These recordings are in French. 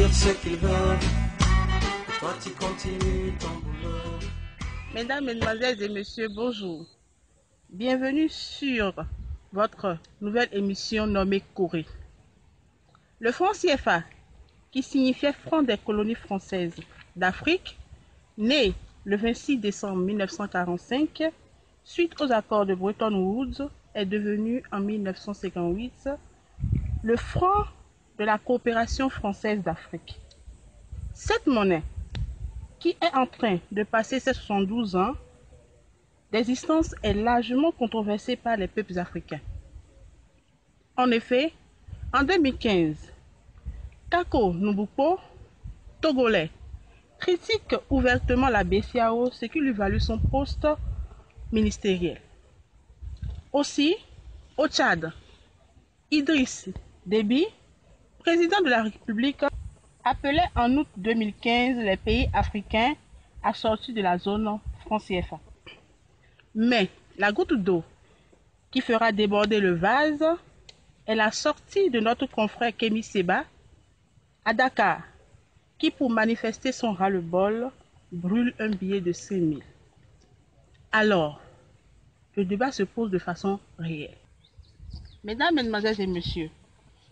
dire ce qu'ils veulent. Et toi tu continues ton boulot. Mesdames, Mesdemoiselles et Messieurs, bonjour. Bienvenue sur votre nouvelle émission nommée Corée. Le franc CFA, qui signifiait Franc des colonies françaises d'Afrique, né le 26 décembre 1945, suite aux accords de Bretton Woods, est devenu en 1958 le franc de la coopération française d'Afrique. Cette monnaie, qui est en train de passer ses 72 ans d'existence, est largement controversée par les peuples africains. En effet, en 2015, Kako Nubupo, togolais, critique ouvertement la BCEAO, ce qui lui valut son poste ministériel. Aussi, au Tchad, Idriss Déby, président de la République, appelait en août 2015 les pays africains à sortir de la zone franc CFA. Mais la goutte d'eau qui fera déborder le vase est la sortie de notre confrère Kémy Séba à Dakar, qui pour manifester son ras-le-bol brûle un billet de 5 000. Alors, le débat se pose de façon réelle. Mesdames, Mesdemoiselles et Messieurs,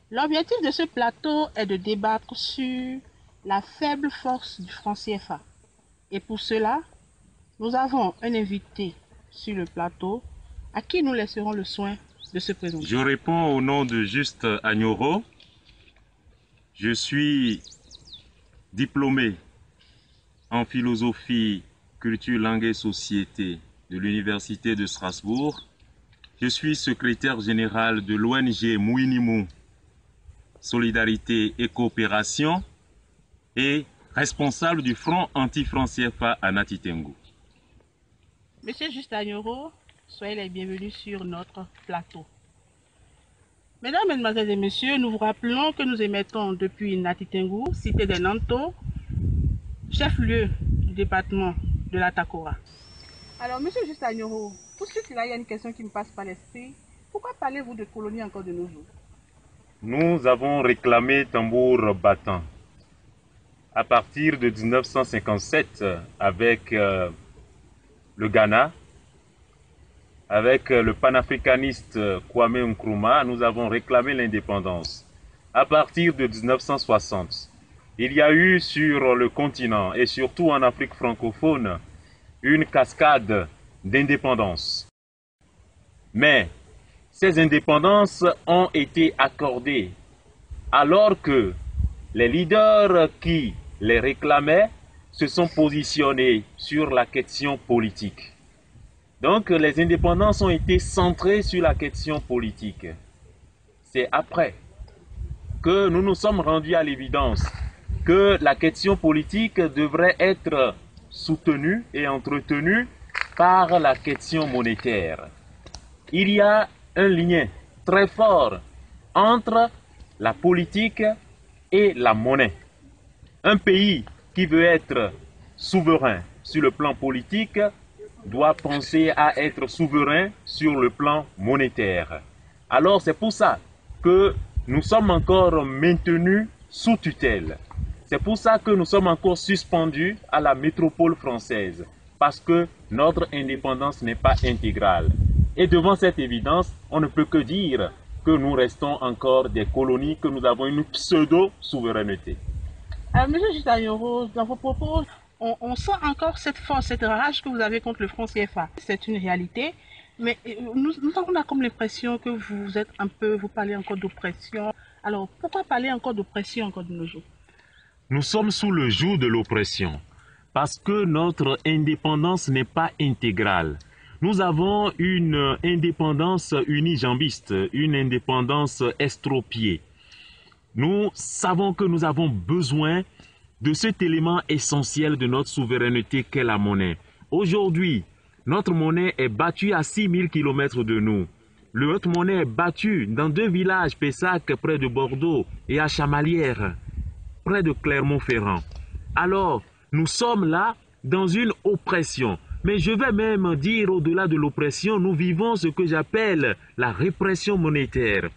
l'objectif de ce plateau est de débattre sur la faible force du franc CFA. Et pour cela, nous avons un invité sur le plateau à qui nous laisserons le soin de se présenter. Je réponds au nom de Juste Agnoro. Je suis diplômé en philosophie, culture, langue et société de l'Université de Strasbourg. Je suis secrétaire général de l'ONG Mouinimou, Solidarité et Coopération et responsable du Front anti-franc CFA à Nati Tengu. Monsieur Juste Agnoro, soyez les bienvenus sur notre plateau. Mesdames, Mesdemoiselles et Messieurs, nous vous rappelons que nous émettons depuis Nati Tengu, cité des Nanto, chef-lieu du département de la Takora. Alors, Monsieur Juste Agnoro, tout de suite là, il y a une question qui me passe par l'esprit. Pourquoi parlez-vous de colonie encore de nos jours? Nous avons réclamé tambour battant à partir de 1957 avec le Ghana, avec le panafricaniste Kwame Nkrumah. Nous avons réclamé l'indépendance. À partir de 1960, il y a eu sur le continent et surtout en Afrique francophone une cascade d'indépendance. Mais ces indépendances ont été accordées alors que les leaders qui les réclamaient se sont positionnés sur la question politique. Donc les indépendances ont été centrées sur la question politique. C'est après que nous nous sommes rendus à l'évidence que la question politique devrait être soutenue et entretenue par la question monétaire. Il y a un lien très fort entre la politique et la monnaie. Un pays qui veut être souverain sur le plan politique doit penser à être souverain sur le plan monétaire. Alors c'est pour ça que nous sommes encore maintenus sous tutelle. C'est pour ça que nous sommes encore suspendus à la métropole française, parce que notre indépendance n'est pas intégrale. Et devant cette évidence, on ne peut que dire que nous restons encore des colonies, que nous avons une pseudo-souveraineté. Alors, Monsieur Juste Agnoro, dans vos propos, on sent encore cette force, cette rage que vous avez contre le franc CFA. C'est une réalité, mais nous avons comme l'impression que vous êtes un peu, vous parlez encore d'oppression. Alors, pourquoi parler encore d'oppression encore de nos jours? Nous sommes sous le joug de l'oppression, parce que notre indépendance n'est pas intégrale. Nous avons une indépendance unijambiste, une indépendance estropiée. Nous savons que nous avons besoin de cet élément essentiel de notre souveraineté qu'est la monnaie. Aujourd'hui, notre monnaie est battue à 6000 km de nous. Notre monnaie est battue dans 2 villages, Pessac, près de Bordeaux, et à Chamalières, près de Clermont-Ferrand. Alors, nous sommes là dans une oppression. Mais je vais même dire, au-delà de l'oppression, nous vivons ce que j'appelle la répression monétaire.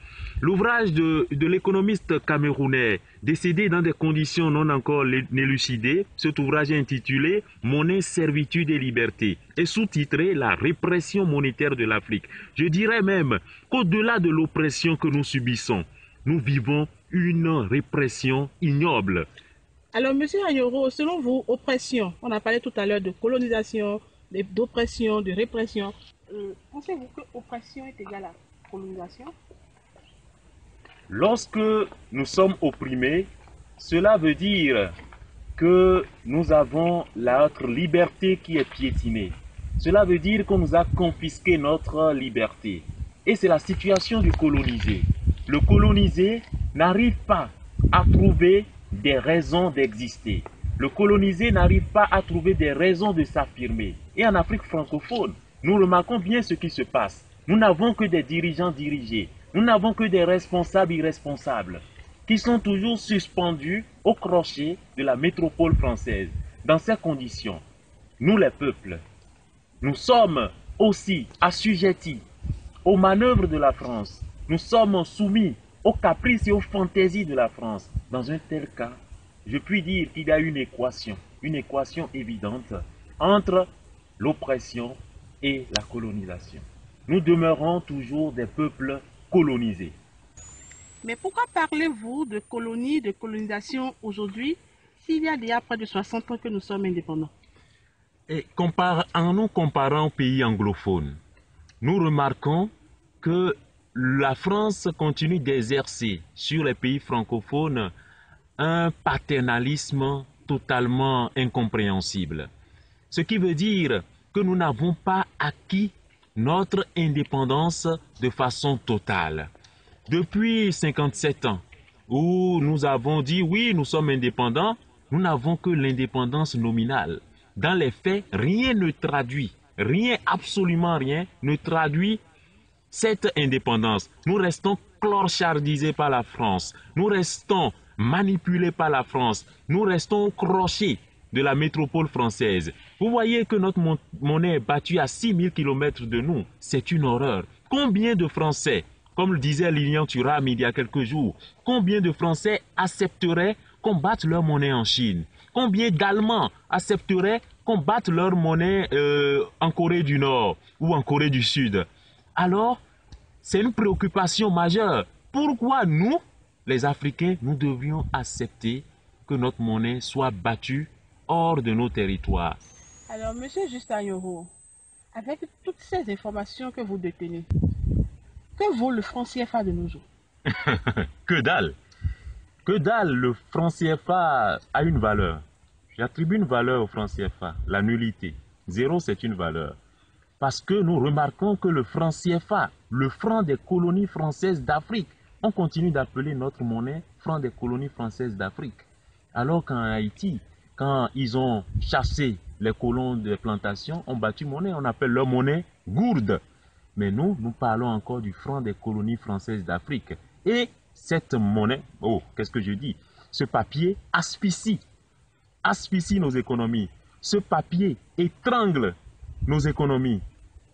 L'ouvrage de l'économiste camerounais, décédé dans des conditions non encore élucidées, cet ouvrage est intitulé « Monnaie, servitude et liberté » et sous-titré « La répression monétaire de l'Afrique ». Je dirais même qu'au-delà de l'oppression que nous subissons, nous vivons une répression ignoble. Alors, Monsieur Ayoro, selon vous, oppression, on a parlé tout à l'heure de colonisation, d'oppression, de répression. Pensez-vous que oppression est égale à colonisation? Lorsque nous sommes opprimés, cela veut dire que nous avons notre liberté qui est piétinée. Cela veut dire qu'on nous a confisqué notre liberté. Et c'est la situation du colonisé. Le colonisé n'arrive pas à trouver des raisons d'exister. Le colonisé n'arrive pas à trouver des raisons de s'affirmer. Et en Afrique francophone, nous remarquons bien ce qui se passe. Nous n'avons que des dirigeants dirigés. Nous n'avons que des responsables irresponsables qui sont toujours suspendus au crochet de la métropole française. Dans ces conditions, nous les peuples, nous sommes aussi assujettis aux manœuvres de la France. Nous sommes soumis aux caprices et aux fantaisies de la France. Dans un tel cas, je puis dire qu'il y a une équation évidente entre l'oppression et la colonisation. Nous demeurons toujours des peuples colonisés. Mais pourquoi parlez-vous de colonie, de colonisation aujourd'hui, s'il y a déjà près de 60 ans que nous sommes indépendants? Et en nous comparant aux pays anglophones, nous remarquons que la France continue d'exercer sur les pays francophones un paternalisme totalement incompréhensible. Ce qui veut dire que nous n'avons pas acquis notre indépendance de façon totale. Depuis 57 ans, où nous avons dit oui, nous sommes indépendants, nous n'avons que l'indépendance nominale. Dans les faits, rien ne traduit, absolument rien, ne traduit cette indépendance. Nous restons clochardisés par la France, nous restons manipulés par la France, nous restons au crochet de la métropole française. Vous voyez que notre monnaie est battue à 6000 km de nous. C'est une horreur. Combien de Français, comme le disait Lilian Thuram il y a quelques jours, combien de Français accepteraient qu'on batte leur monnaie en Chine? Combien d'Allemands accepteraient qu'on batte leur monnaie en Corée du Nord ou en Corée du Sud? Alors, c'est une préoccupation majeure. Pourquoi nous, les Africains, nous devrions accepter que notre monnaie soit battue hors de nos territoires? Alors, Monsieur Justin Ayoro, avec toutes ces informations que vous détenez, que vaut le franc CFA de nos jours? Que dalle! Que dalle! Le franc CFA a une valeur. J'attribue une valeur au franc CFA, la nullité. 0, c'est une valeur. Parce que nous remarquons que le franc CFA, le franc des colonies françaises d'Afrique, on continue d'appeler notre monnaie franc des colonies françaises d'Afrique. Alors qu'en Haïti, quand ils ont chassé les colons des plantations, ont battu monnaie, on appelle leur monnaie gourde. Mais nous parlons encore du franc des colonies françaises d'Afrique. Et cette monnaie, qu'est-ce que je dis? Ce papier asphyxie nos économies. Ce papier étrangle nos économies.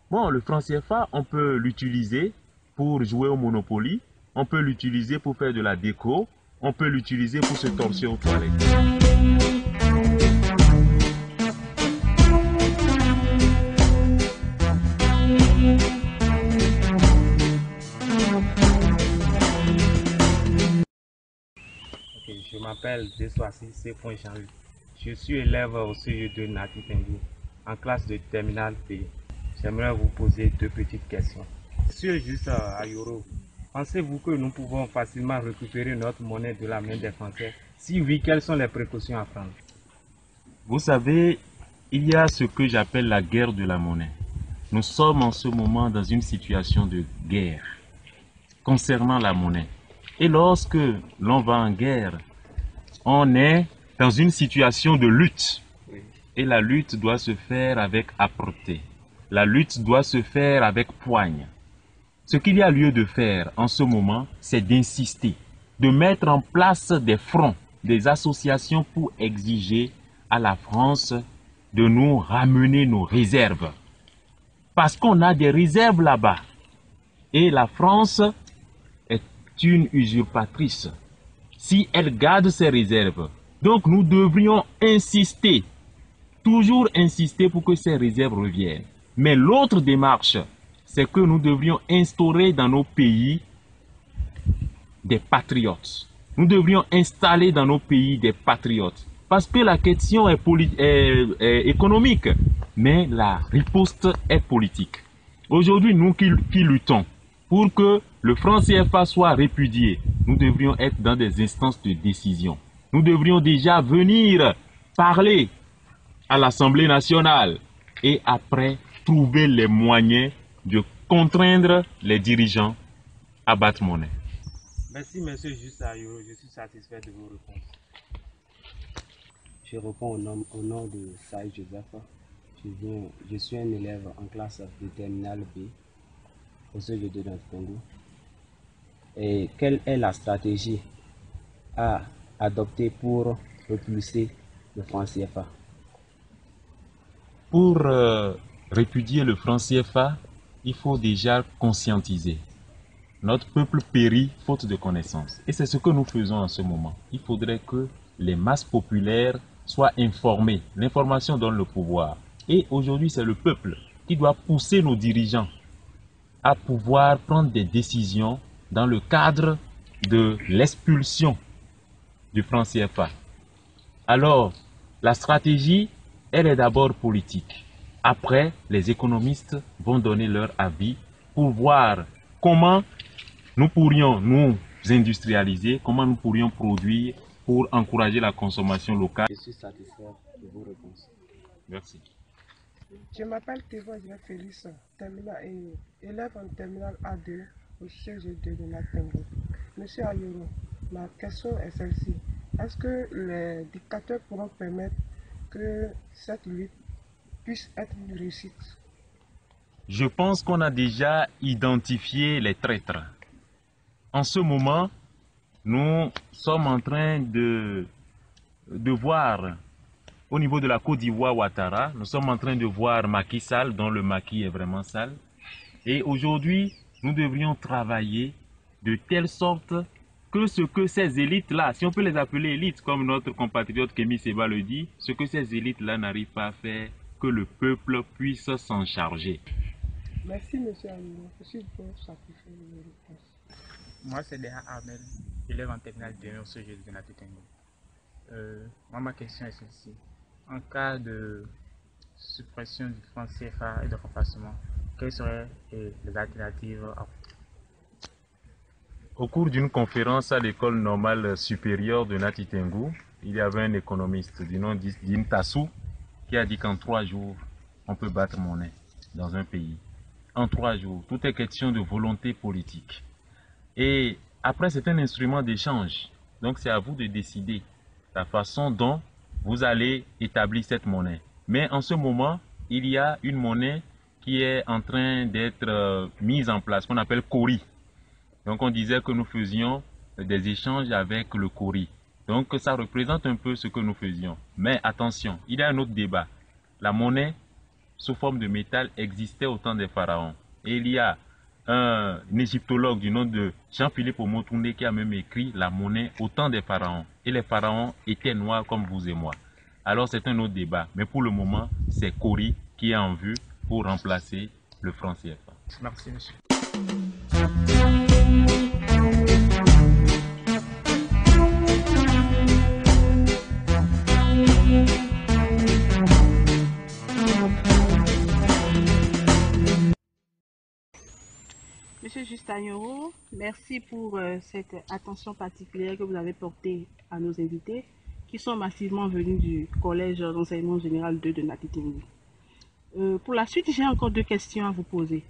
Bon, le franc CFA, on peut l'utiliser pour jouer au Monopoly, on peut l'utiliser pour faire de la déco, on peut l'utiliser pour se torcher aux toilettes. Je m'appelle Dessoissi C. Jean-Luc. Je suis élève au CE de Nati Tengu, en classe de terminale P. J'aimerais vous poser deux petites questions. Monsieur Juste Ayoro, pensez-vous que nous pouvons facilement récupérer notre monnaie de la main des Français? Si oui, quelles sont les précautions à prendre? Vous savez, il y a ce que j'appelle la guerre de la monnaie. Nous sommes en ce moment dans une situation de guerre concernant la monnaie. Et lorsque l'on va en guerre, on est dans une situation de lutte. Et la lutte doit se faire avec âpreté. La lutte doit se faire avec poigne. Ce qu'il y a lieu de faire en ce moment, c'est d'insister, de mettre en place des fronts, des associations pour exiger à la France de nous ramener nos réserves. Parce qu'on a des réserves là-bas. Et la France est une usurpatrice si elle garde ses réserves. Donc nous devrions insister, toujours insister pour que ces réserves reviennent. Mais l'autre démarche, c'est que nous devrions instaurer dans nos pays des patriotes. Nous devrions installer dans nos pays des patriotes. Parce que la question est économique, mais la riposte est politique. Aujourd'hui, nous qui luttons pour que le franc CFA soit répudié, nous devrions être dans des instances de décision. Nous devrions déjà venir parler à l'Assemblée nationale et après trouver les moyens de contraindre les dirigeants à battre monnaie. Merci, monsieur Juste Ayoro. Je suis satisfait de vos réponses. Je réponds au nom de Saïd Joseph. Je suis un élève en classe de terminale B au CG de notre Congo. Et quelle est la stratégie à adopter pour repulser le franc CFA? Pour répudier le franc CFA, il faut déjà conscientiser. Notre peuple périt faute de connaissances. Et c'est ce que nous faisons en ce moment. Il faudrait que les masses populaires soient informées. L'information donne le pouvoir. Et aujourd'hui, c'est le peuple qui doit pousser nos dirigeants à pouvoir prendre des décisions dans le cadre de l'expulsion du franc CFA. Alors, la stratégie, elle est d'abord politique. Après, les économistes vont donner leur avis pour voir comment nous pourrions nous industrialiser, comment nous pourrions produire pour encourager la consommation locale. Je suis satisfait de vos réponses. Merci. Je m'appelle Théo Félix, élève en terminale A2 au CG2 de Natengo. Monsieur Ayoro, ma question est celle-ci. Est-ce que les dictateurs pourront permettre que cette lutte puisse être une réussite? Je pense qu'on a déjà identifié les traîtres. En ce moment, nous sommes en train de voir, au niveau de la Côte d'Ivoire, Ouattara, nous sommes en train de voir Macky Sall, dont le maquis est vraiment sale. Et aujourd'hui, nous devrions travailler de telle sorte que ce que ces élites-là, si on peut les appeler élites, comme notre compatriote Kémy Séba le dit, ce que ces élites-là n'arrivent pas à faire, que le peuple puisse s'en charger. Merci, monsieur Amino. Je suis bon satisfait de vos réponses. Moi, c'est Léa Armel, élève en terminale 2 au CG de Natengo. Moi, ma question est celle-ci. En cas de suppression du franc CFA et de remplacement, quelles seraient les alternatives à... Au cours d'une conférence à l'école normale supérieure de Natitengu, il y avait un économiste du nom d'In Tassou qui a dit qu'en 3 jours, on peut battre monnaie dans un pays. En 3 jours, tout est question de volonté politique. Et après, c'est un instrument d'échange. Donc, c'est à vous de décider la façon dont vous allez établir cette monnaie. Mais en ce moment, il y a une monnaie qui est en train d'être mise en place, qu'on appelle Kori. Donc, on disait que nous faisions des échanges avec le Kori. Donc, ça représente un peu ce que nous faisions. Mais attention, il y a un autre débat. La monnaie, sous forme de métal, existait au temps des pharaons. Et il y a un égyptologue du nom de Jean-Philippe Omotoundé qui a même écrit la monnaie au temps des pharaons. Et les pharaons étaient noirs comme vous et moi. Alors c'est un autre débat. Mais pour le moment, c'est Kori qui est en vue pour remplacer le franc CFA. Merci, monsieur. Monsieur Juste Ayoro, merci pour cette attention particulière que vous avez portée à nos invités qui sont massivement venus du Collège d'enseignement général 2 de Natitengu. Pour la suite, j'ai encore 2 questions à vous poser.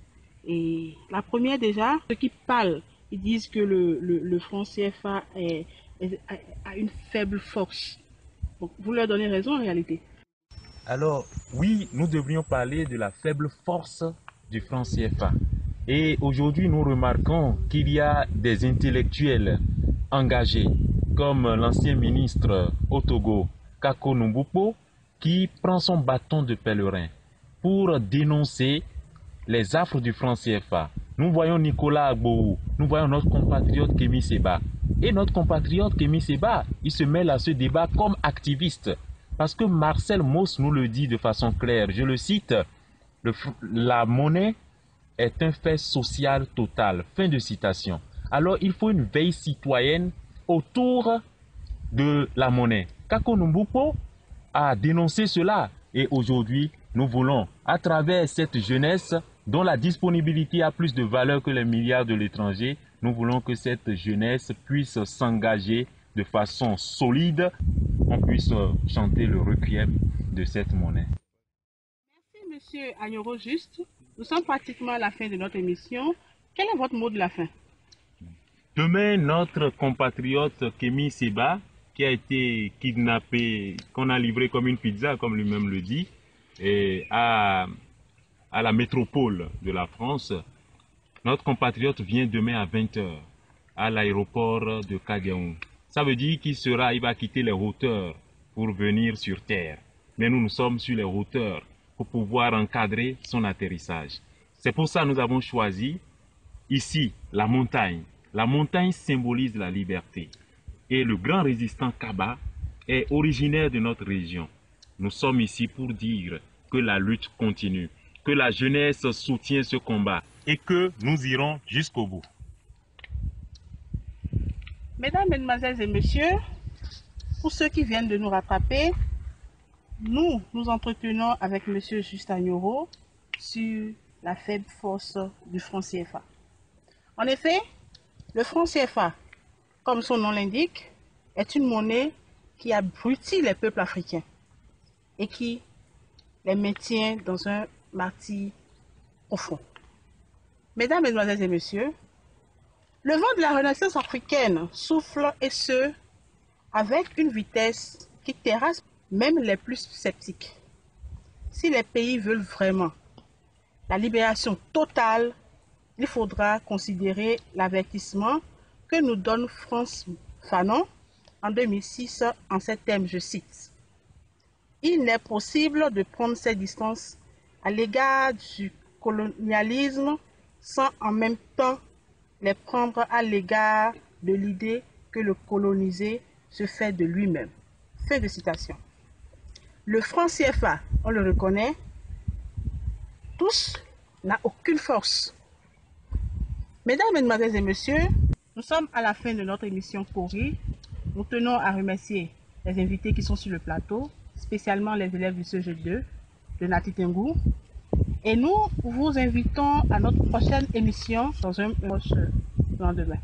Et la première déjà, ceux qui parlent, ils disent que le franc CFA a une faible force. Donc, vous leur donnez raison en réalité. Alors, oui, nous devrions parler de la faible force du franc CFA. Et aujourd'hui, nous remarquons qu'il y a des intellectuels engagés, comme l'ancien ministre au Togo, Kako Numbupo, qui prend son bâton de pèlerin pour dénoncer les affres du franc CFA. nous voyons Nicolas Agbourou, nous voyons notre compatriote Kémy Séba. Et notre compatriote Kémy Séba, il se mêle à ce débat comme activiste. Parce que Marcel Mauss nous le dit de façon claire, je le cite, la monnaie est un fait social total. Fin de citation. Alors il faut une veille citoyenne autour de la monnaie. Kako Numbupo a dénoncé cela. Et aujourd'hui, nous voulons, à travers cette jeunesse dont la disponibilité a plus de valeur que les milliards de l'étranger, nous voulons que cette jeunesse puisse s'engager de façon solide, on puisse chanter le requiem de cette monnaie. Merci, Monsieur Agnoro Juste. Nous sommes pratiquement à la fin de notre émission. Quel est votre mot de la fin? Demain, notre compatriote Kémy Séba, qui a été kidnappé, qu'on a livré comme une pizza, comme lui-même le dit, et à la métropole de la France, notre compatriote vient demain à 20 h à l'aéroport de Kagéon. Ça veut dire il va quitter les hauteurs pour venir sur terre. Mais nous sommes sur les hauteurs pour pouvoir encadrer son atterrissage. C'est pour ça que nous avons choisi ici la montagne. La montagne symbolise la liberté. Et le grand résistant Kaba est originaire de notre région. Nous sommes ici pour dire que la lutte continue, que la jeunesse soutient ce combat et que nous irons jusqu'au bout. Mesdames, Mesdemoiselles et Messieurs, pour ceux qui viennent de nous rattraper, nous entretenons avec M. Juste Agnoro sur la faible force du franc CFA. En effet, le franc CFA, comme son nom l'indique, est une monnaie qui abrutit les peuples africains et qui les maintient dans un martyre profond. Mesdames, Mesdemoiselles et Messieurs, le vent de la Renaissance africaine souffle et ce, avec une vitesse qui terrasse même les plus sceptiques. Si les pays veulent vraiment la libération totale, il faudra considérer l'avertissement que nous donne Frantz Fanon en 2006 en ces termes, je cite. Il n'est possible de prendre ses distances à l'égard du colonialisme sans en même temps les prendre à l'égard de l'idée que le colonisé se fait de lui-même. Fin de citation. Le franc CFA, on le reconnaît, tous n'a aucune force. Mesdames, Mesdemoiselles et Messieurs, nous sommes à la fin de notre émission Cori. Nous tenons à remercier les invités qui sont sur le plateau, spécialement les élèves du CG2 de Nati Tengou. Et nous vous invitons à notre prochaine émission dans un proche lendemain.